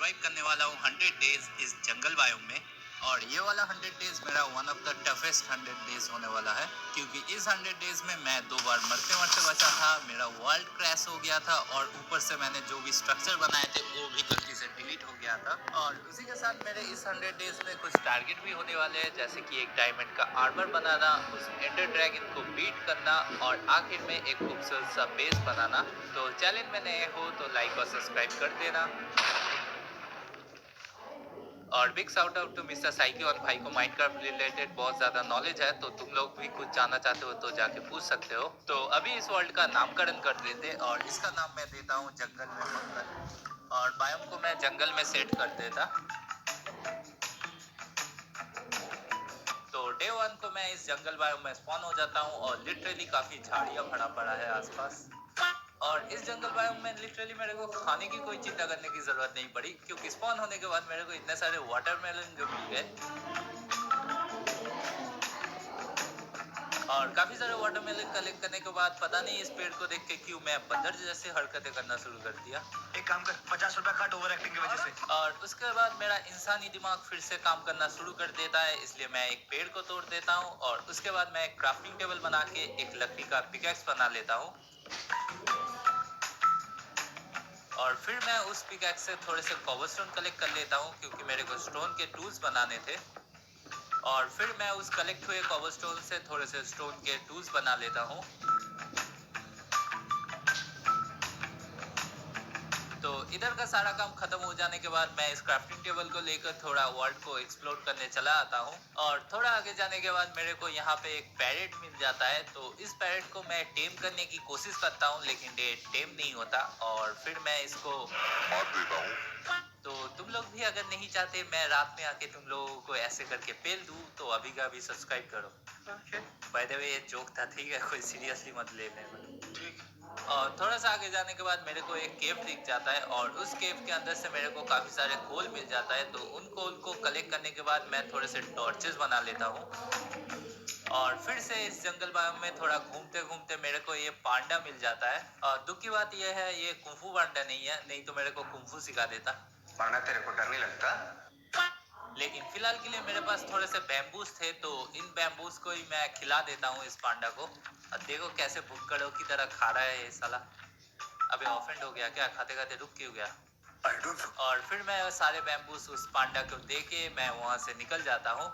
Survive करने वाला हूँ 100 डेज इस जंगल बायोम में। और ये वाला 100 डेज मेरा one of the toughest 100 days होने वाला है, क्योंकि इस 100 डेज में मैं 2 बार मरते मरते बचा था, मेरा वर्ल्ड क्रैश हो गया था और ऊपर से मैंने जो भी स्ट्रक्चर बनाए थे वो भी गलती से डिलीट हो गया था। और उसी के साथ मेरे इस 100 डेज में कुछ टारगेट भी होने वाले हैं, जैसे कि एक डायमंड का आर्मर बनाना, उस एंडर ड्रैगन को बीट करना और आखिर में एक खूबसूरत सा बेस बनाना। तो चैलेंज में नए हो तो लाइक और सब्सक्राइब कर देना। और big shout out to mister साइकियोन भाई को माइनक्राफ्ट रिलेटेड बहुत ज्यादा नॉलेज है, तो तुम लोग भी कुछ जानना चाहते हो तो जाके पूछ सकते हो। तो अभी इस वर्ल्ड का नामकरण कर देते और इसका नाम मैं देता हूँ जंगल में मंगल, और बायोम को मैं जंगल में सेट कर देता। तो डे 1 को मैं इस जंगल बायोम में स्पॉन हो जाता हूँ और लिटरली काफी झाड़ियाँ भरा पड़ा है आसपास। और इस जंगल बायोम में लिटरली मेरे को खाने की कोई चिंता करने की जरूरत नहीं पड़ी, क्योंकि स्पॉन होने के बाद मेरे को इतने सारे वाटरमेलन जो मिल गए। और काफी सारे वाटरमेलन कलेक्ट करने के बाद पता नहीं इस पेड़ को देख के क्यों मैं बंदर जैसे हरकतें करना शुरू कर दिया। एक काम कर, 50 रुपया कट ओवर एक्टिंग की वजह से। और उसके बाद मेरा इंसानी दिमाग फिर से काम करना शुरू कर देता है, इसलिए मैं एक पेड़ को तोड़ देता हूँ और उसके बाद मैं एक क्राफ्टिंग टेबल बना के एक लकड़ी का पिकैक्स बना लेता हूँ। और फिर मैं उस पिकैक्स से थोड़े से कॉबलस्टोन कलेक्ट कर लेता हूँ, क्योंकि मेरे को स्टोन के टूल्स बनाने थे। और फिर मैं उस कलेक्ट हुए कॉबलस्टोन से थोड़े से स्टोन के टूल्स बना लेता हूँ। तो इधर का सारा काम खत्म हो जाने के बाद मैं इस क्राफ्टिंग टेबल को लेकर थोड़ा वर्ल्ड को एक्सप्लोर करने चला आता हूँ। और थोड़ा आगे जाने के बाद मेरे को यहाँ पे एक पैरेट मिल जाता है, तो इस पैरेट को मैं टेम करने की कोशिश करता हूँ, लेकिन ये टेम नहीं होता और फिर मैं इसको मार देता हूँ। तो तुम लोग भी अगर नहीं चाहते मैं रात में आके तुम लोगों को ऐसे करके पेल दूं, तो अभी का अभी सब्सक्राइब करो। बाय द वे ये जोक था, ठीक है, कोई सीरियसली मत ले लेना। ठीक। और थोड़ा सा आगे जाने के बाद मेरे को एक केव दिख जाता है और उस केव के अंदर से मेरे को काफी सारे कोल मिल जाता है, तो उन कोल को कलेक्ट करने के बाद मैं थोड़े से टॉर्चेस बना लेता हूँ। और फिर से इस जंगल बायोम में थोड़ा घूमते घूमते मेरे को ये पांडा मिल जाता है। और दुख की बात यह है ये कुंफू पांडा नहीं है, नहीं तो मेरे को कुंफू सिखा देता। पांडा तेरे को डर नहीं लगता? लेकिन फिलहाल के लिए मेरे पास थोड़े से बैम्बूस थे, तो इन बैम्बूस को ही मैं खिला देता हूँ इस पांडा को। अब देखो कैसे भुक्कड़ों की तरह खा रहा है ये साला। अबे ऑफेंड हो गया क्या? खाते खाते रुक क्यों गया? और फिर मैं सारे बैम्बूस उस पांडा को दे के मैं वहां से निकल जाता हूँ।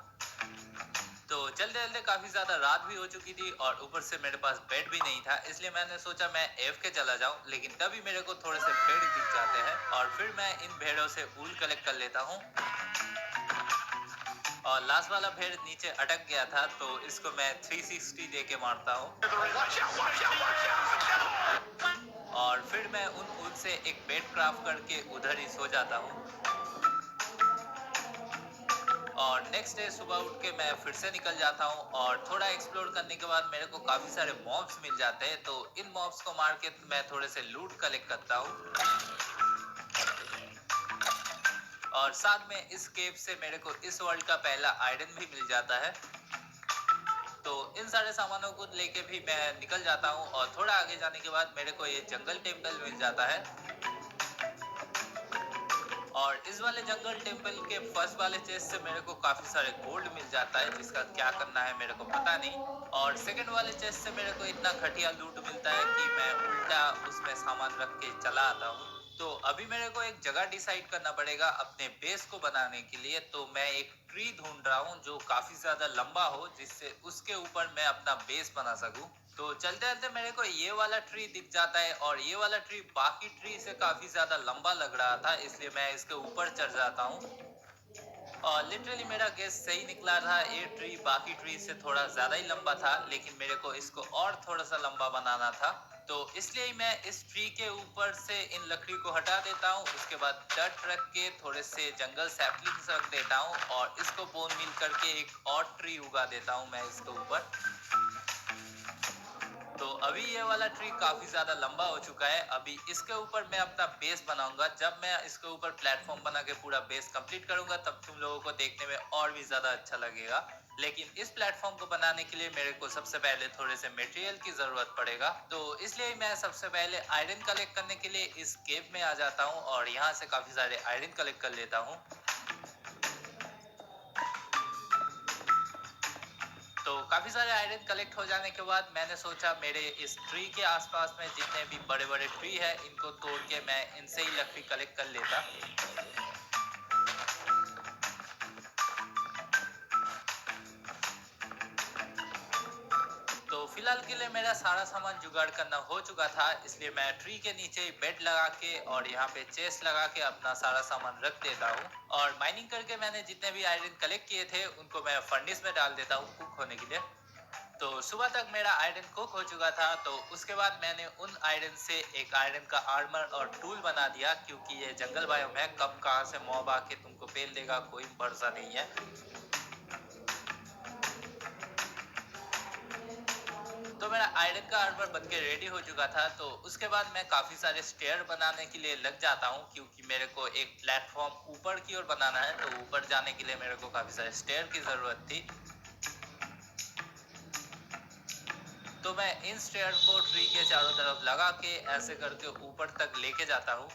तो चलते चलते काफी ज्यादा रात भी हो चुकी थी और ऊपर से मेरे पास बेड भी नहीं था, इसलिए मैंने सोचा मैं AFK चला जाऊं, लेकिन तभी मेरे को थोड़े से भेड़ दिख जाते हैं और फिर मैं इन भेड़ों से ऊल कलेक्ट कर लेता हूँ। और लास्ट वाला भेड़ नीचे अटक गया था, तो इसको मैं 360 दे के मारता हूँ। और फिर मैं उन ऊल से एक बेड क्राफ्ट करके उधर ही सो जाता हूँ। और नेक्स्ट डे सुबह उठ के मैं फिर से निकल जाता हूँ और थोड़ा एक्सप्लोर करने के बाद मेरे को काफी सारे मॉब्स मिल जाते हैं, तो इन मॉब्स को मार के मैं थोड़े से लूट कलेक्ट करता हूँ। और साथ में इस केव से मेरे को इस वर्ल्ड का पहला आयरन भी मिल जाता है। तो इन सारे सामानों को लेके भी मैं निकल जाता हूँ और थोड़ा आगे जाने के बाद मेरे को ये जंगल टेम्पल मिल जाता है। और इस वाले जंगल टेम्पल के फर्स्ट वाले चेस्ट से मेरे को काफी सारे गोल्ड मिल जाता है, जिसका क्या करना है मेरे को पता नहीं। और सेकंड वाले चेस्ट से मेरे को इतना घटिया लूट मिलता है कि मैं उल्टा उसमें सामान रख के चला आता हूँ। तो अभी मेरे को एक जगह डिसाइड करना पड़ेगा अपने बेस को बनाने के लिए, तो मैं एक ट्री ढूंढ रहा हूँ जो काफी ज्यादा लंबा हो, जिससे उसके ऊपर मैं अपना बेस बना सकूं। तो चलते चलते मेरे को ये वाला ट्री दिख जाता है और ये वाला ट्री बाकी ट्री से काफी ज्यादा लंबा लग रहा था, इसलिए मैं इसके ऊपर चढ़ जाता हूँ। और लिटरली मेरा गेस सही निकला था, ये ट्री बाकी ट्री से थोड़ा ज्यादा ही लंबा था, लेकिन मेरे को इसको और थोड़ा सा लंबा बनाना था, तो इसलिए ही मैं इस ट्री के ऊपर से इन लकड़ी को हटा देता हूँ। उसके बाद डट रख के थोड़े से जंगल सैपलिंग्स रख देता हूँ और इसको बोन मिल करके एक और ट्री उगा देता हूँ मैं इसके ऊपर। तो अभी ये वाला ट्री काफी ज्यादा लंबा हो चुका है। अभी इसके ऊपर मैं अपना बेस बनाऊंगा। जब मैं इसके ऊपर प्लेटफॉर्म बना के पूरा बेस कंप्लीट करूंगा तब तुम लोगों को देखने में और भी ज्यादा अच्छा लगेगा। लेकिन इस प्लेटफॉर्म को बनाने के लिए मेरे को सबसे पहले थोड़े से मटेरियल की जरूरत पड़ेगा। तो इसलिए मैं सबसे पहले आयरन कलेक्ट करने के लिए इस केव में आ जाता हूँ और यहाँ से काफी सारे आयरन कलेक्ट कर लेता हूँ। तो काफी सारे आयरन कलेक्ट हो जाने के बाद मैंने सोचा मेरे इस ट्री के आसपास में जितने भी बड़े बड़े ट्री है इनको तोड़ के मैं इनसे ही लकड़ी कलेक्ट कर लेता। तो फिलहाल के लिए मेरा सारा सामान जुगाड़ करना हो चुका था, इसलिए मैं ट्री के नीचे ही बेड लगा के और यहाँ पे चेस्ट लगा के अपना सारा सामान रख देता हूँ। और माइनिंग करके मैंने जितने भी आयरन कलेक्ट किए थे उनको मैं फर्नेस में डाल देता हूँ कुक होने के लिए। तो सुबह तक मेरा आयरन कुक हो चुका था। तो उसके बाद मैंने उन आयरन से एक आयरन का आर्मर और टूल बना दिया, क्योंकि ये जंगल बायोम है, कब कहाँ से मॉब आके तुमको पेल देगा कोई भरोसा नहीं है। तो मेरा आयरन का आर्मर बनके रेडी हो चुका था। तो उसके बाद मैं काफी सारे स्टेयर बनाने के लिए लग जाता हूँ, क्योंकि मेरे को एक प्लेटफॉर्म ऊपर की ओर बनाना है। तो ऊपर जाने के लिए मेरे को काफी सारे स्टेयर की जरूरत थी। तो मैं इन स्टेयर को ट्री के चारों तरफ लगा के ऐसे करके ऊपर तक लेके जाता हूँ।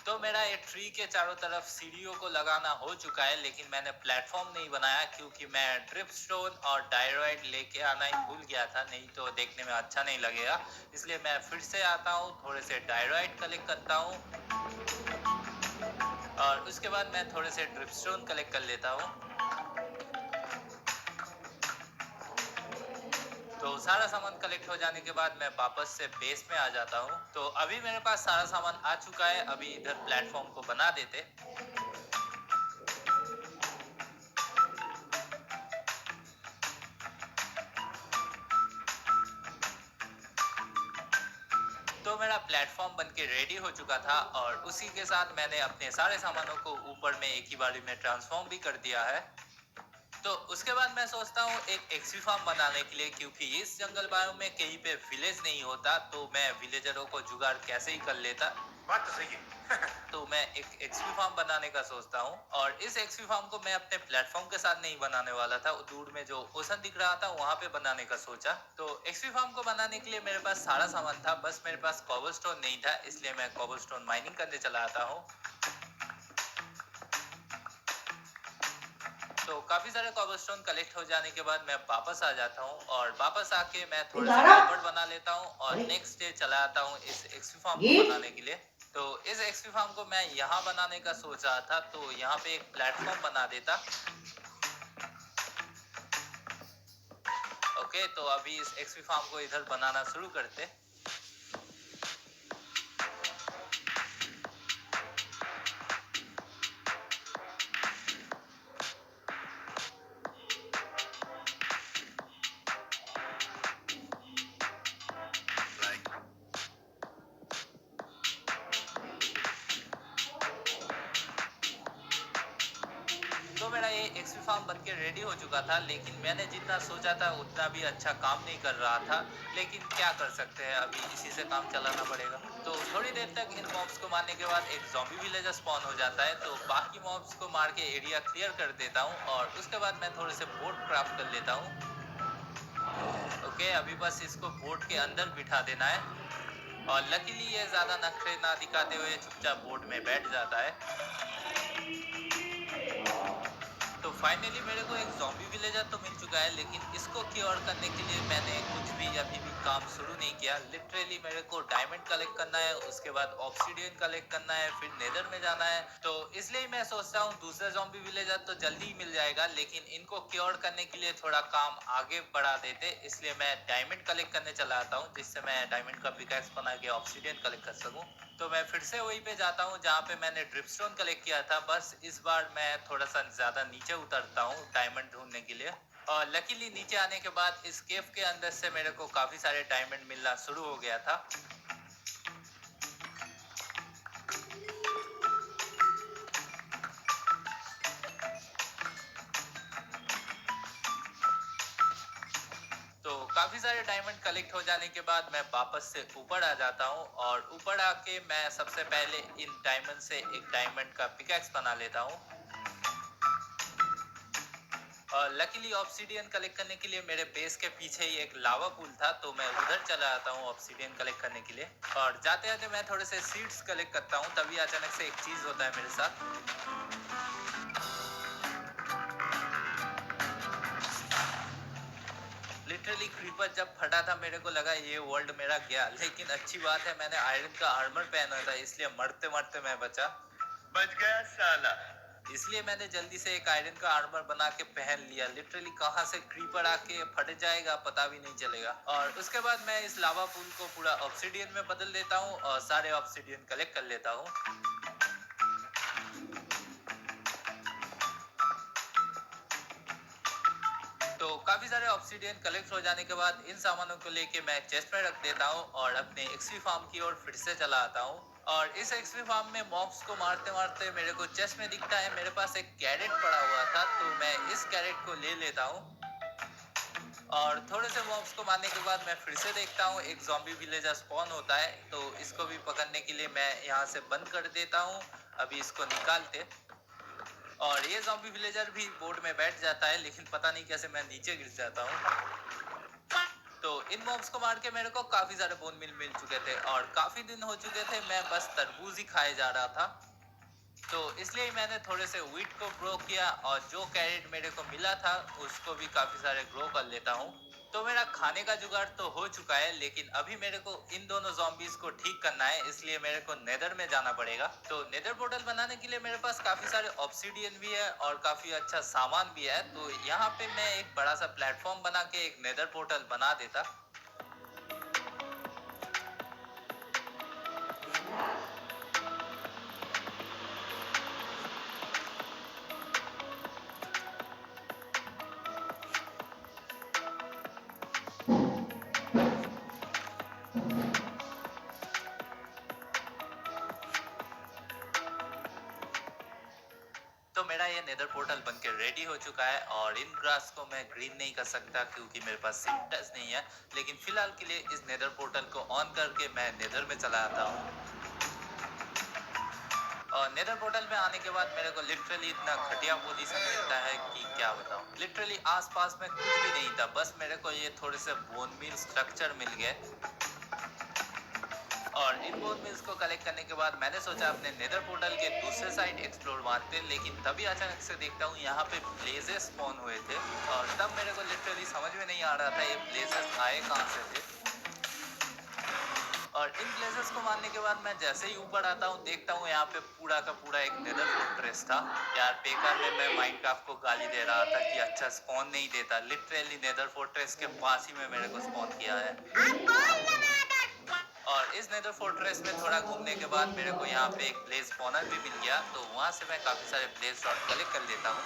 तो मेरा ये ट्री के चारों तरफ सीढ़ियों को लगाना हो चुका है, लेकिन मैंने प्लेटफॉर्म नहीं बनाया क्योंकि मैं ड्रिप स्टोन और डायराइट लेके आना ही भूल गया था, नहीं तो देखने में अच्छा नहीं लगेगा। इसलिए मैं फिर से आता हूँ, थोड़े से डायराइट कलेक्ट करता हूँ और उसके बाद मैं थोड़े से ड्रिप स्टोन कलेक्ट कर लेता हूँ। तो सारा सामान कलेक्ट हो जाने के बाद मैं वापस से बेस में आ जाता हूँ। तो अभी मेरे पास सारा सामान आ चुका है। अभी इधर प्लेटफॉर्म को बना देते। तो मेरा प्लेटफॉर्म बनके रेडी हो चुका था और उसी के साथ मैंने अपने सारे सामानों को ऊपर में एक ही बारी में ट्रांसफॉर्म भी कर दिया है। तो उसके बाद मैं सोचता हूँ एक एक्सवी फार्म बनाने के लिए, क्योंकि इस जंगल बायोम में कहीं पे विलेज नहीं होता, तो मैं विलेजरों को जुगाड़ कैसे ही कर लेता। बात तो सही है। तो मैं एक एक्सवी फार्म बनाने का सोचता हूँ और इस एक्सवी फार्म को मैं अपने प्लेटफॉर्म के साथ नहीं बनाने वाला था, दूर में जो ओशन दिख रहा था वहां पे बनाने का सोचा। तो एक्सवी फार्म को बनाने के लिए मेरे पास सारा सामान था, बस मेरे पास कॉबलस्टोन नहीं था, इसलिए मैं कॉबलस्टोन माइनिंग करने चला आता हूँ। तो काफी सारे कॉबलस्टोन कलेक्ट हो जाने के बाद मैं वापस आ जाता हूँ और वापस आके मैं थोड़े से कॉपर बना लेता हूँ और नेक्स्ट डे चला आता हूँ इस एक्सवी फार्म को बनाने के लिए। तो इस एक्सवी फार्म को मैं यहाँ बनाने का सोच रहा था, तो यहाँ पे एक प्लेटफॉर्म बना देता। ओके, तो अभी इस एक्सवी फार्म को इधर बनाना शुरू करते। तो मेरा ये एक्सवी फार्म बनके रेडी हो चुका था, लेकिन मैंने जितना सोचा था उतना भी अच्छा काम नहीं कर रहा था। लेकिन क्या कर सकते हैं, अभी इसी से काम चलाना पड़ेगा। तो थोड़ी देर तक इन मॉब्स को मारने के बाद एक ज़ॉम्बी विलेजर स्पॉन हो जाता है। तो बाकी मॉब्स को मार के एरिया क्लियर कर देता हूँ और उसके बाद मैं थोड़े से बोट क्राफ्ट कर लेता हूँ। ओके, अभी बस इसको बोट के अंदर बिठा देना है और लकीली ये ज्यादा नखरे ना दिखाते हुए चुपचाप बोट में बैठ जाता है। तो फाइनली मेरे को एक ज़ॉम्बी विलेजर तो मिल चुका है, लेकिन इसको क्योर करने के लिए मैंने कुछ भी अभी भी काम शुरू नहीं किया। लिटरली मेरे को डायमंड कलेक्ट करना है, उसके बाद ऑब्सिडियन कलेक्ट करना है, फिर नेदर में जाना है। तो इसलिए मैं सोचता हूँ दूसरा ज़ॉम्बी विलेजर तो जल्दी ही मिल जाएगा, लेकिन इनको क्योर करने के लिए थोड़ा काम आगे बढ़ा देते। इसलिए मैं डायमंड कलेक्ट करने चला आता हूँ, जिससे मैं डायमंड का पिकैक्स बना के ऑब्सिडियन कलेक्ट कर सकूँ। तो मैं फिर से वहीं पे जाता हूँ जहाँ पे मैंने ड्रिपस्टोन कलेक्ट किया था, बस इस बार मैं थोड़ा सा ज्यादा नीचे उतरता हूँ डायमंड ढूंढने के लिए। और लकीली नीचे आने के बाद इस केव के अंदर से मेरे को काफी सारे डायमंड मिलना शुरू हो गया था। काफी सारे डायमंड कलेक्ट हो जाने के बाद मैं वापस से ऊपर आ जाता हूँ और ऊपर आके मैं सबसे पहले इन डायमंड से एक डायमंड का पिकैक्स बना लेता हूँ। और लकीली ऑब्सीडियन कलेक्ट करने के लिए मेरे बेस के पीछे ही एक लावा पूल था, तो मैं उधर चला आता हूँ ऑब्सीडियन कलेक्ट करने के लिए। और जाते जाते मैं थोड़े से सीड्स कलेक्ट करता हूँ, तभी अचानक से एक चीज होता है मेरे साथ। लिटरली क्रीपर जब फटा था मेरे को लगा ये वर्ल्ड मेरा गया, लेकिन अच्छी बात है मैंने आयरन का आर्मर पहना था, इसलिए मरते मरते मैं बचा। बच गया साला। इसलिए मैंने जल्दी से एक आयरन का आर्मर बना के पहन लिया। लिटरली कहाँ से क्रीपर आके फट जाएगा पता भी नहीं चलेगा। और उसके बाद मैं इस लावा पूल को पूरा ऑब्सीडियन में बदल देता हूँ और सारे ऑब्सीडियन कलेक्ट कर लेता हूँ। तो काफी सारे ऑब्सीडियन कलेक्ट हो जाने के बाद इन सामानों को लेके मैं चेस्ट में रख देता हूँ और अपने एक्सपी फार्म की ओर फिर से चला आता हूँ। और इस एक्सपी फार्म में मॉब्स को मारते मारते मेरे को चेस्ट में दिखता है मेरे पास एक कैरेट पड़ा हुआ था, तो मैं इस कैरेट को ले लेता हूँ। और थोड़े से मॉब्स को मारने के बाद मैं फिर से देखता हूँ एक ज़ॉम्बी विलेजर स्पॉन होता है, तो इसको भी पकड़ने के लिए मैं यहाँ से बंद कर देता हूँ। अभी इसको निकालते, और ये ज़ॉम्बी विलेजर भी बोर्ड में बैठ जाता है, लेकिन पता नहीं कैसे मैं नीचे गिर जाता हूँ। तो इन मॉब्स को मार के मेरे को काफी सारे बोन मिल चुके थे और काफी दिन हो चुके थे मैं बस तरबूज ही खाए जा रहा था, तो इसलिए मैंने थोड़े से व्हीट को ग्रो किया और जो कैरेट मेरे को मिला था उसको भी काफी सारे ग्रो कर लेता हूँ। तो मेरा खाने का जुगाड़ तो हो चुका है, लेकिन अभी मेरे को इन दोनों ज़ॉम्बीज को ठीक करना है, इसलिए मेरे को नेदर में जाना पड़ेगा। तो नेदर पोर्टल बनाने के लिए मेरे पास काफी सारे ऑब्सीडियन भी है और काफी अच्छा सामान भी है, तो यहाँ पे मैं एक बड़ा सा प्लेटफॉर्म बना के एक नेदर पोर्टल बना देता। तो मेरा ये नेदर पोर्टल बनके रेडी हो चुका है और इन ग्रास को मैं ग्रीन नहीं कर सकता क्योंकि मेरे पास सिंटस नहीं है, लेकिन फिलहाल के लिए इस नेदर पोर्टल को ऑन करके मैं नेदर में चला आता हूँ। और नेदर पोर्टल में आने के बाद मेरे को लिटरली इतना घटिया पोजीशन मिलता है कि क्या बताऊँ। लिटरली आसपास में कुछ भी नहीं था, बस मेरे को ये थोड़े से बोन मिल स्ट्रक्चर मिल गए। और इन बोन मिल्स को कलेक्ट करने के बाद मैंने सोचा अपने नेदर पोर्टल के दूसरे साइड एक्सप्लोर मारते, लेकिन तभी अचानक से देखता हूँ यहाँ पे ब्लेजेस स्पॉन हुए थे और तब मेरे को लिटरली समझ में नहीं आ रहा था ये ब्लेजेस आए कहाँ से थे। और इन ब्लेजेस को मारने के बाद मैं जैसे ही ऊपर आता हूँ देखता हूँ यहाँ पे पूरा का पूरा एक नेदर फोर्ट्रेस था। यार बेकार में मैं माइनक्राफ्ट को गाली दे रहा था कि अच्छा स्पॉन नहीं देता, लिटरली नेदर फोर्ट्रेस के पास ही में मेरे को स्पॉन किया है। और इस नेदर फोर्ट्रेस में थोड़ा घूमने के बाद मेरे को यहाँ पे एक ब्लेज स्पॉनर भी मिल गया, तो वहाँ से मैं काफी सारे ब्लेज रॉड कलेक्ट कर लेता हूँ।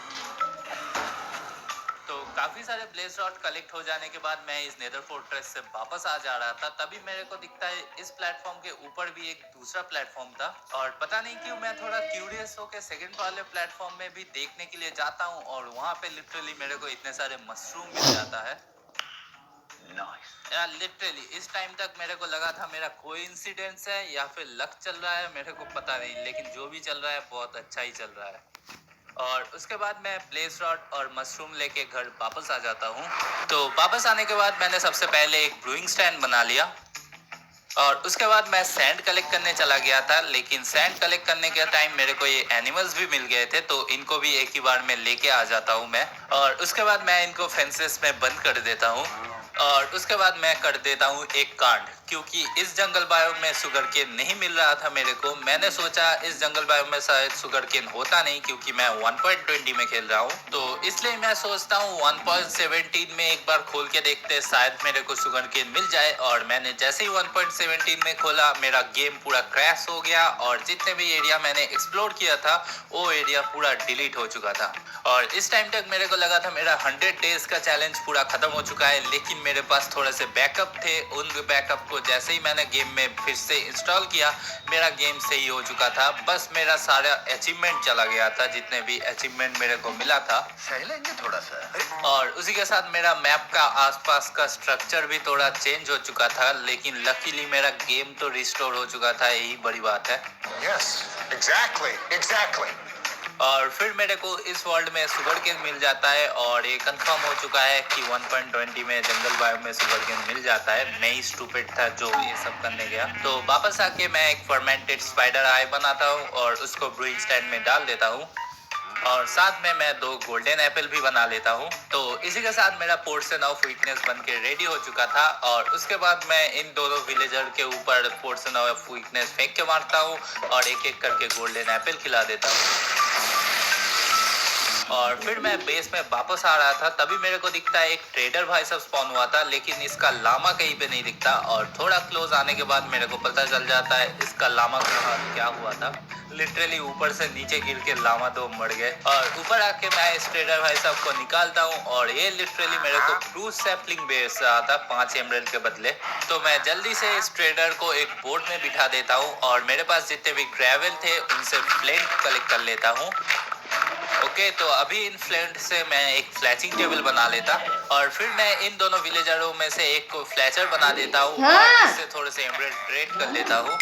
तो काफी सारे ब्लेज रॉड कलेक्ट हो जाने के बाद मैं इस नेदर फोर्ट्रेस से वापस आ जा रहा था, तभी मेरे को दिखता है इस प्लेटफॉर्म के ऊपर भी एक दूसरा प्लेटफॉर्म था। और पता नहीं क्यों मैं थोड़ा क्यूरियस होकर सेकंड वाले प्लेटफॉर्म में भी देखने के लिए जाता हूँ और वहाँ पे लिटरली मेरे को इतने सारे मशरूम मिल जाता है। यार लिटरली इस टाइम तक मेरे को लगा था मेरा कोइंसिडेंस है या फिर लक चल रहा है, मेरे को पता नहीं, लेकिन जो भी चल रहा है बहुत अच्छा ही चल रहा है। और उसके बाद मैं ब्लेज रॉड और मशरूम लेके घर वापस आ जाता हूँ। तो वापस आने के बाद मैंने सबसे पहले एक ब्रूइंग स्टैंड बना लिया और उसके बाद मैं सैंड कलेक्ट करने चला गया था, लेकिन सैंड कलेक्ट करने के टाइम मेरे को ये एनिमल्स भी मिल गए थे, तो इनको भी एक ही बार में लेके आ जाता हूँ मैं। और उसके बाद मैं इनको फेंसेस में बंद कर देता हूँ और उसके बाद मैं कर देता हूँ एक कांड, क्योंकि इस जंगल बायोम में शुगर केन नहीं मिल रहा था मेरे को। मैंने सोचा इस जंगल बायोम में शायद शुगर केन होता नहीं क्योंकि मैं 1.20 में खेल रहा हूँ, तो इसलिए मैं सोचता हूँ 1.17 में एक बार खोल के देखते, शायद मेरे को शुगर केन मिल जाए। और मैंने जैसे ही 1.17 में खोला मेरा गेम पूरा क्रैश हो गया और जितने भी एरिया मैंने एक्सप्लोर किया था वो एरिया पूरा डिलीट हो चुका था। और इस टाइम तक मेरे को लगा था मेरा 100 डेज का चैलेंज पूरा खत्म हो चुका है, लेकिन मेरे पास थोड़े से बैकअप थे, उन बैकअप को को जैसे ही मैंने गेम में फिर से इंस्टॉल किया, मेरा गेम सही हो चुका था। बस मेरा सारा अचीवमेंट चला गया था, जितने भी अचीवमेंट मेरे को मिला था। सह लेंगे थोड़ा सा। और उसी के साथ मेरा मैप का आसपास का स्ट्रक्चर भी थोड़ा चेंज हो चुका था, लेकिन लकीली मेरा गेम तो रिस्टोर हो चुका था, यही बड़ी बात है। Yes, exactly. और फिर मेरे को इस वर्ल्ड में सुगर केन मिल जाता है, और ये कंफर्म हो चुका है कि 1.20 में जंगल बायो में सुगर केन मिल जाता है। मैं ही स्टूपिड था जो ये सब करने गया। तो वापस आके मैं एक फर्मेंटेड स्पाइडर आई बनाता हूँ और उसको ब्रूइंग स्टैंड में डाल देता हूँ, और साथ में मैं 2 गोल्डन एप्पल भी बना लेता हूँ। तो इसी के साथ मेरा पोर्शन ऑफ वीकनेस बन के रेडी हो चुका था, और उसके बाद मैं इन दोनों विलेजर के ऊपर पोर्शन ऑफ वीकनेस फेंक के मारता हूँ और एक एक करके गोल्डन एप्पल खिला देता हूँ। और फिर मैं बेस में वापस आ रहा था, तभी मेरे को दिखता है एक ट्रेडर भाई सब स्पॉन हुआ था, लेकिन इसका लामा कहीं पे नहीं दिखता। और थोड़ा क्लोज आने के बाद मेरे को पता चल जाता है इसका लामा का हाल क्या हुआ था। लिटरली ऊपर से नीचे गिर के लामा तो मर गए। और ऊपर आके मैं इस ट्रेडर भाई साहब को निकालता हूँ, और ये लिटरली मेरे को ट्रू सैपलिंग बेच रहा था 5 एमरल्ड के बदले। तो मैं जल्दी से इस ट्रेडर को एक बोट में बिठा देता हूँ, और मेरे पास जितने भी ग्रेवल थे उनसे फ्लेंट कलेक्ट कर लेता हूँ। ओके, तो अभी इन फ्लेंट से मैं एक फ्लैचिंग टेबल बना लेता, और फिर मैं इन दोनों विलेजरों में से एक को फ्लैचर बना देता हूँ, और इससे थोड़े से एमरल्ड ट्रेड कर लेता हूँ।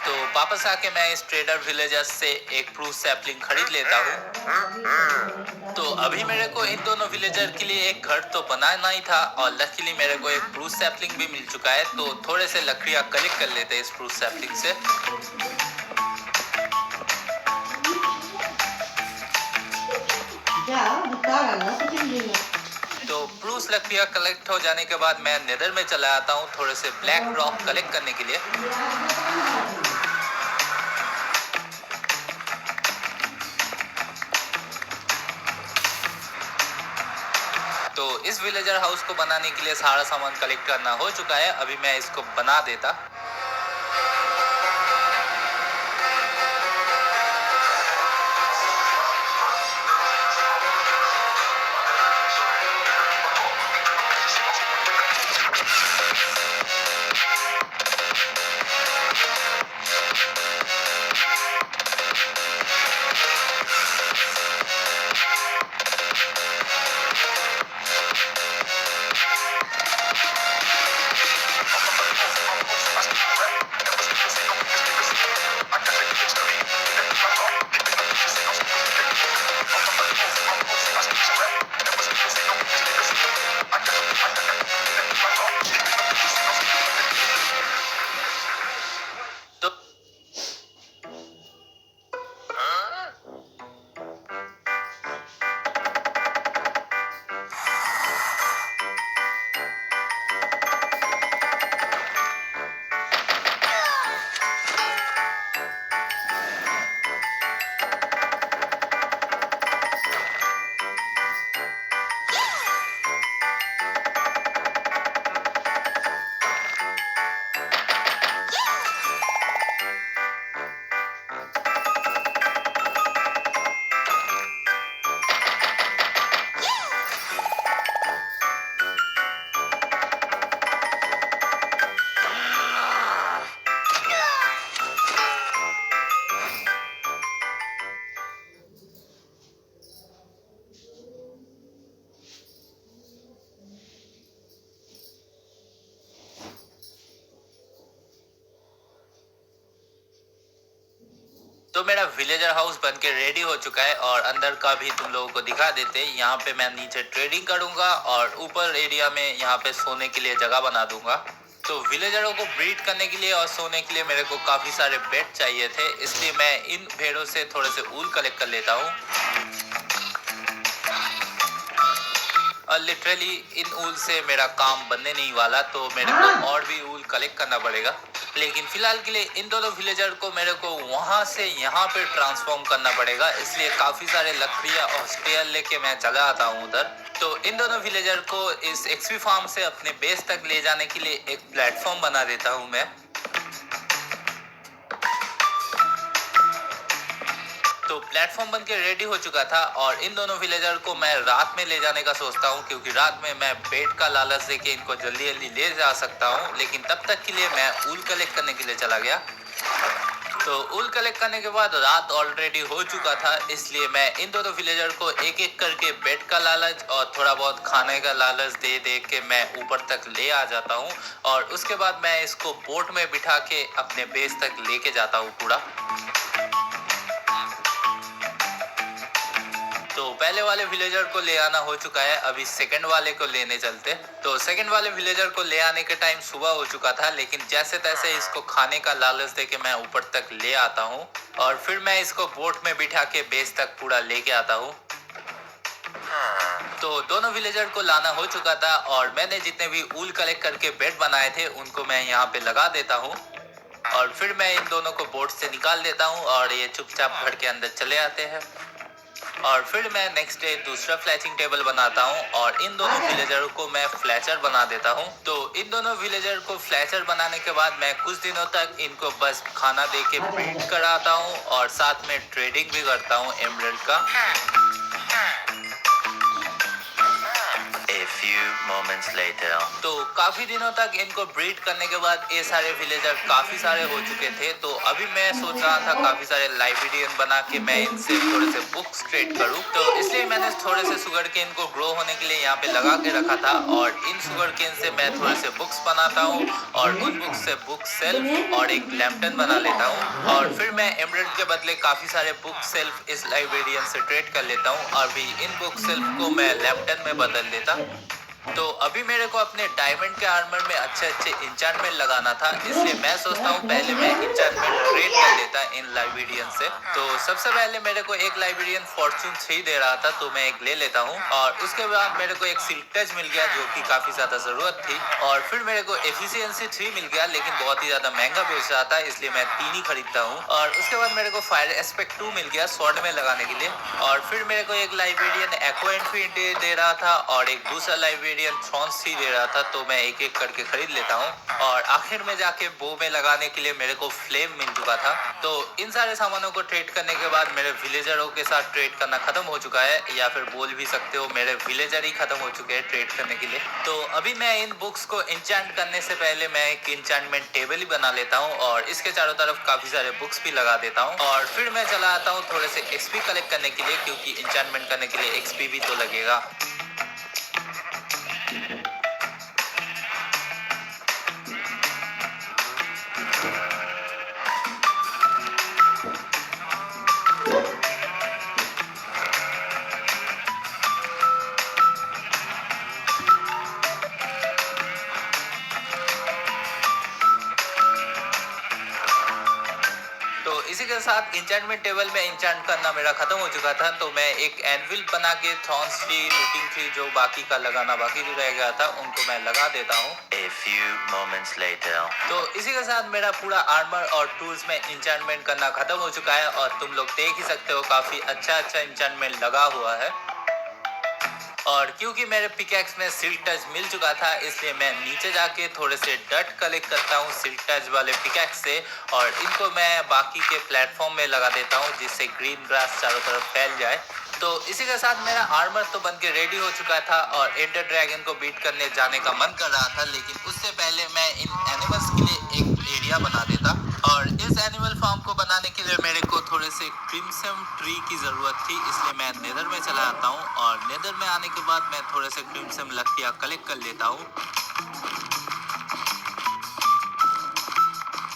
तो वापस आके मैं इस ट्रेडर विलेजर से एक प्रूफ सैपलिंग खरीद लेता हूँ। तो अभी मेरे को इन दोनों विलेजर के लिए एक घर तो बनाना ही था, और लकीली मेरे को एक प्रूफ सैपलिंग भी मिल चुका है। तो थोड़े से लकड़ियाँ कलेक्ट कर लेते हैं इस प्रूफ सैपलिंग से। तो प्रूस लकड़ियाँ कलेक्ट हो जाने के बाद मैं नेदर में चला आता हूँ थोड़े से ब्लैक रॉक कलेक्ट करने के लिए। तो इस विलेजर हाउस को बनाने के लिए सारा सामान कलेक्ट करना हो चुका है, अभी मैं इसको बना देता। तो मेरा विलेजर हाउस बनके रेडी हो चुका है, और अंदर का भी तुम लोगों को दिखा देते। यहाँ पे मैं नीचे ट्रेडिंग करूंगा, और ऊपर एरिया में यहाँ पे सोने के लिए जगह बना दूंगा। तो विलेजरों को ब्रीड करने के लिए और सोने के लिए मेरे को काफी सारे बेड चाहिए थे, इसलिए मैं इन भेड़ों से थोड़े से ऊल कलेक्ट कर लेता हूँ। और लिटरली इन ऊल से मेरा काम बनने नहीं वाला, तो मेरे को और भी ऊल कलेक्ट करना पड़ेगा। लेकिन फिलहाल के लिए इन दोनों विलेजर को मेरे को वहां से यहाँ पे ट्रांसफॉर्म करना पड़ेगा, इसलिए काफी सारे लकड़ियाँ और स्टेयर लेके मैं चला आता हूँ उधर। तो इन दोनों विलेजर को इस एक्सपी फार्म से अपने बेस तक ले जाने के लिए एक प्लेटफॉर्म बना देता हूँ मैं। तो प्लेटफॉर्म बन के रेडी हो चुका था और इन दोनों विलेजर को मैं रात में ले जाने का सोचता हूँ, क्योंकि रात में मैं बेड का लालच देके इनको जल्दी जल्दी ले जा सकता हूँ। लेकिन तब तक के लिए मैं ऊल कलेक्ट करने के लिए चला गया। तो ऊल कलेक्ट करने के बाद रात ऑलरेडी हो चुका था, इसलिए मैं इन दोनों विलेजर को एक एक करके बेड का लालच और थोड़ा बहुत खाने का लालच दे दे के मैं ऊपर तक ले आ जाता हूँ। और उसके बाद मैं इसको बोट में बिठा के अपने बेस तक लेके जाता हूँ पूरा। तो पहले वाले विलेजर को ले आना हो चुका है, अभी सेकंड वाले को लेने चलते। तो सेकंड वाले विलेजर को ले आने के टाइम सुबह हो चुका था, लेकिन जैसे तैसे इसको खाने का लालच देके मैं ऊपर तक ले आता हूँ और फिर मैं इसको बोट में बिठा के बेस तक पूरा लेके आता हूँ। तो दोनों विलेजर को लाना हो चुका था और मैंने जितने भी ऊल कलेक्ट करके बेड बनाए थे उनको मैं यहाँ पे लगा देता हूँ और फिर मैं इन दोनों को बोट से निकाल देता हूँ और ये चुपचाप घर के अंदर चले आते हैं। और फिर मैं नेक्स्ट डे दूसरा फ्लैचिंग टेबल बनाता हूँ और इन दोनों विलेजर को मैं फ्लैचर बना देता हूँ। तो इन दोनों विलेजर को फ्लैचर बनाने के बाद मैं कुछ दिनों तक इनको बस खाना दे के ब्रीड कराता हूँ और साथ में ट्रेडिंग भी करता हूँ एमरल्ड का। A few moments later. तो काफी दिनों तक इनको ब्रीड करने के बाद ये सारे विलेजर काफी सारे हो चुके थे। तो अभी मैं सोच रहा था काफी सारे लाइब्रेरियन बना के मैं इनसे थोड़े से बुक्स ट्रेड करूं। तो इसलिए मैंने थोड़े से शुगर केन को ग्रो होने के लिए यहाँ पे लगा के रखा था और इन शुगर केन से मैं थोड़े से बुक्स बनाता हूँ और उन बुक्स से बुक सेल्फ और एक लैम्पटन बना लेता हूँ और फिर मैं एमरल्ड के बदले काफी सारे बुक सेल्फ इस लाइब्रेरियन से ट्रेड कर लेता हूँ और भी इन बुक सेल्फ को मैं लैम्पटन में बदल देता। तो अभी मेरे को अपने डायमंड के आर्मर में अच्छे अच्छे इंचार्टमेंट लगाना था, इसलिए मैं सोचता हूँ पहले मैं इंचार्टमेंट ट्रेड कर लेता इन लाइब्रेरियन से। तो सबसे पहले मेरे को एक लाइब्रेरियन फॉर्चून 3 दे रहा था, तो मैं एक ले लेता हूँ और उसके बाद मेरे को एक सिल्क टच मिल गया जो कि काफी ज्यादा जरूरत थी और फिर मेरे को एफिशिएंसी 3 मिल गया, लेकिन बहुत ही ज्यादा महंगा बेच रहा था, इसलिए मैं 3 ही खरीदता हूँ। और उसके बाद मेरे को फायर एस्पेक्ट 2 मिल गया स्वॉर्ड में लगाने के लिए और फिर मेरे को एक लाइब्रेरियन एक्वा इन्फिनिटी दे रहा था और एक दूसरा लाइब्रेरियन थ्रॉन्स ही दे रहा था, तो मैं एक एक करके खरीद लेता हूँ। और आखिर में जाके बो में लगाने के लिए मेरे को फ्लेम मिल चुका था। तो इन सारे सामानों को ट्रेड करने के बाद मेरे विलेजरों के साथ ट्रेड करना खत्म हो चुका है, या फिर बोल भी सकते हो मेरे विलेजर ही खत्म हो चुके हैं ट्रेड करने के लिए। तो अभी मैं इन बुक्स को इंचांट करने से पहले मैं एक इंचांटमेंट टेबल ही बना लेता हूँ और इसके चारों तरफ काफी सारे बुक्स भी लगा देता हूँ और फिर मैं चला आता हूँ थोड़े से एक्सपी कलेक्ट करने के लिए, क्योंकि इंचांटमेंट करने के लिए एक्सपी भी तो लगेगा। इसी के साथ इंचांटमेंट टेबल में इंचांट करना मेरा खत्म हो चुका था, तो मैं एक एनविल बना के थॉर्न्स ट्री, लूटिंग ट्री जो बाकी का लगाना बाकी रह गया था उनको मैं लगा देता हूँ। A few moments later. तो इसी के साथ मेरा पूरा आर्मर और टूल्स में इंचांटमेंट करना खत्म हो चुका है और तुम लोग देख ही सकते हो काफी अच्छा इंचांटमेंट लगा हुआ है। और क्योंकि मेरे पिकैक्स में सिल्क टच मिल चुका था, इसलिए मैं नीचे जाके थोड़े से डर्ट कलेक्ट करता हूँ सिल्क टच वाले पिकैक्स से और इनको मैं बाकी के प्लेटफॉर्म में लगा देता हूँ जिससे ग्रीन ग्रास चारों तरफ फैल जाए। तो इसी के साथ मेरा आर्मर तो बन के रेडी हो चुका था और एंडर ड्रैगन को बीट करने जाने का मन कर रहा था, लेकिन उससे पहले मैं इन एनिमल्स के लिए एक एरिया बना देता। और इस एनिमल फार्म को बनाने के लिए मेरे को थोड़े से क्रिम्सन ट्री की जरूरत थी, इसलिए मैं नेदर में चला आता हूँ और नेदर में आने के बाद मैं थोड़े से क्रिम्सन लकड़ियाँ कलेक्ट कर लेता हूँ।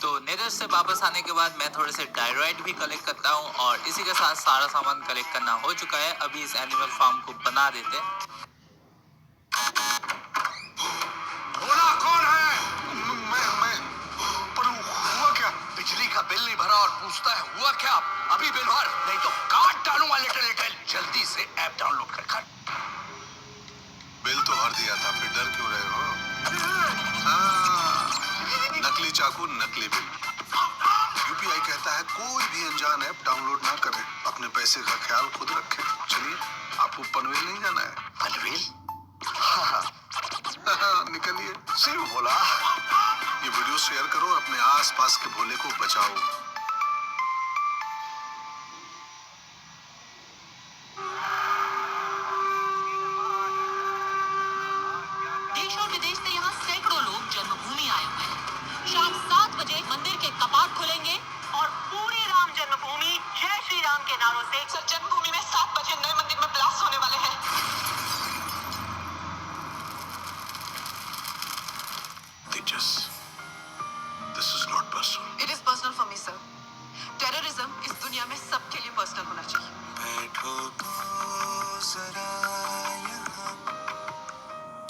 तो नेदर से वापस आने के बाद मैं थोड़े से डायराइट भी कलेक्ट करता हूँ और इसी के साथ सारा सामान कलेक्ट करना हो चुका है। अभी इस एनिमल फार्म को बना देते। बोला कौन है? मैं पर हुआ क्या? बिजली का बिल नहीं भरा और पूछता है हुआ क्या? अभी बिल भर, नहीं तो काट डालूंगा लिटिल। जल्दी से ऐप डाउनलोड कर। बिल तो भर दिया था, फिर डर क्यों रहे हो? नकली चाकू, नकली बिल। यूपीआई कहता है कोई भी अनजान ऐप डाउनलोड ना करें, अपने पैसे का ख्याल खुद रखें। चलिए, आपको पनवेल नहीं जाना है? पनवेल? निकलिए। शिव भोला, ये वीडियो शेयर करो, अपने आसपास के भोले को बचाओ।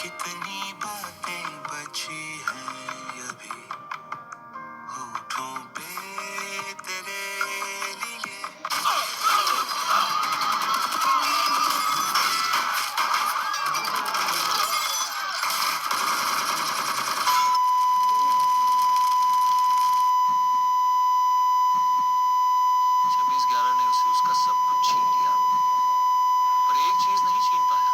कितनी बातें बची हैं अभी होठों पे तेरे लिए। 26/11 ने उसे उसका सब कुछ छीन लिया, पर एक चीज नहीं छीन पाया,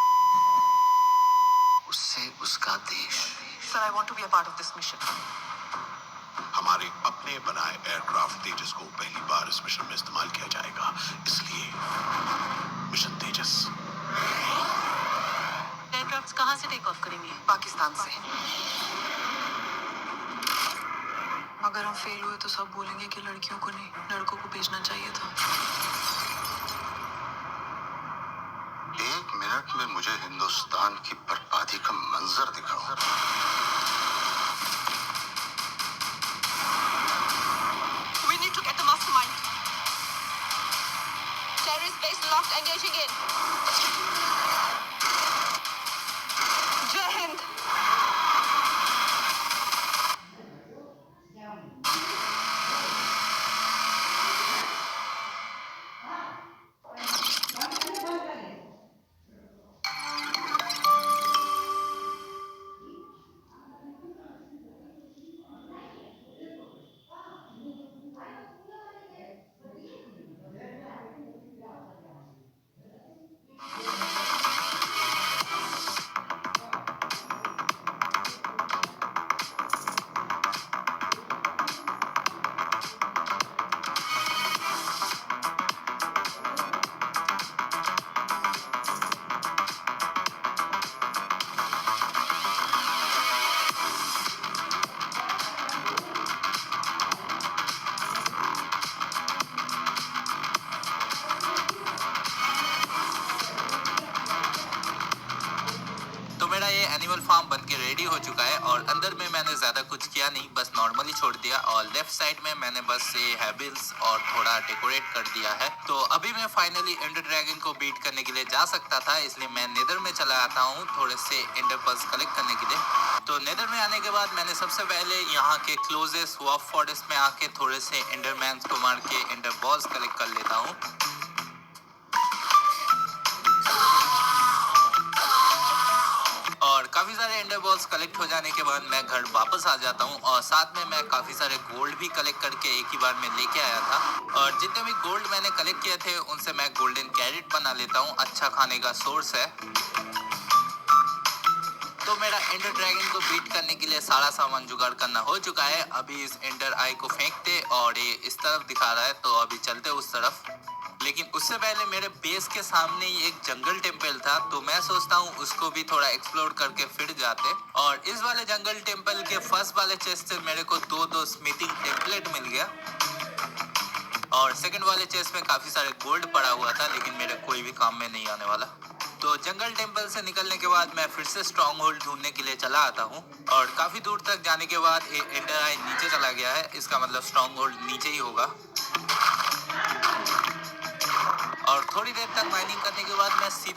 उससे उसका देश। Sir, I want to be a part of this mission. हमारे अपने बनाए एयरक्राफ्ट तेजस को पहली बार इस मिशन में इस्तेमाल किया जाएगा, इसलिए मिशन तेजस। एयरक्राफ्ट कहाँ से टेक ऑफ करेंगे? पाकिस्तान से। अगर हम फेल हुए तो सब बोलेंगे कि लड़कियों को नहीं, लड़कों को भेजना चाहिए था। 1 मिनट में मुझे हिंदुस्तान की बर्बादी का मंजर दिखाओ। We need to get the mastermind. Terrorist base locked, engaging in. Jai Hind. तो मेरा ये एनिमल फार्म बन के रेडी हो चुका है और अंदर में मैंने ज़्यादा कुछ किया नहीं, बस नॉर्मली छोड़ दिया और लेफ्ट साइड में मैंने बस ये हैबिल्स और थोड़ा डेकोरेट कर दिया है। तो अभी मैं फाइनली एंडर ड्रैगन को बीट करने के लिए जा सकता था, इसलिए मैं नेदर में चला आता हूँ थोड़े से एंडर पर्ल्स कलेक्ट करने के लिए। तो नेदर में आने के बाद मैंने सबसे पहले यहाँ के क्लोजेस्ट वॉफ फॉरेस्ट में आके थोड़े से एंडरमैन्स को मार के एंडर बॉल्स कलेक्ट कर लेता हूँ। और काफ़ी सारे एंडर बॉल्स कलेक्ट हो जाने के बाद मैं घर वापस आ जाता हूँ और साथ में मैं काफ़ी सारे गोल्ड भी कलेक्ट करके एक ही बार में लेके आया था। और जितने भी गोल्ड मैंने कलेक्ट किए थे उनसे मैं गोल्डन कैरेट बना लेता हूँ, अच्छा खाने का सोर्स है। तो मेरा एंडर ड्रैगन को बीट करने के लिए सारा सामान जुगाड़ करना हो चुका है। अभी इस एंडर आई को फेंकते और ये इस तरफ दिखा रहा है, तो अभी चलते उस तरफ। लेकिन उससे पहले मेरे बेस के सामने ही एक जंगल टेम्पल था, तो मैं सोचता हूँ उसको भी थोड़ा एक्सप्लोर करके फिर जाते। और इस वाले जंगल टेम्पल के फर्स्ट वाले चेस्ट से मेरे को दो स्मिथिंग टेम्पलेट मिल गया और सेकंड वाले चेस्ट में काफी सारे गोल्ड पड़ा हुआ था, लेकिन मेरे कोई भी काम में नहीं आने वाला। तो जंगल टेम्पल से निकलने के बाद मैं फिर से स्ट्रॉन्ग होल्ड ढूंढने के लिए चला आता हूँ और काफी दूर तक जाने के बाद एंडर आई नीचे चला गया है, इसका मतलब स्ट्रॉन्ग होल्ड नीचे ही होगा। और थोड़ी देर तक माइनिंग करने के बाद मैं सीधा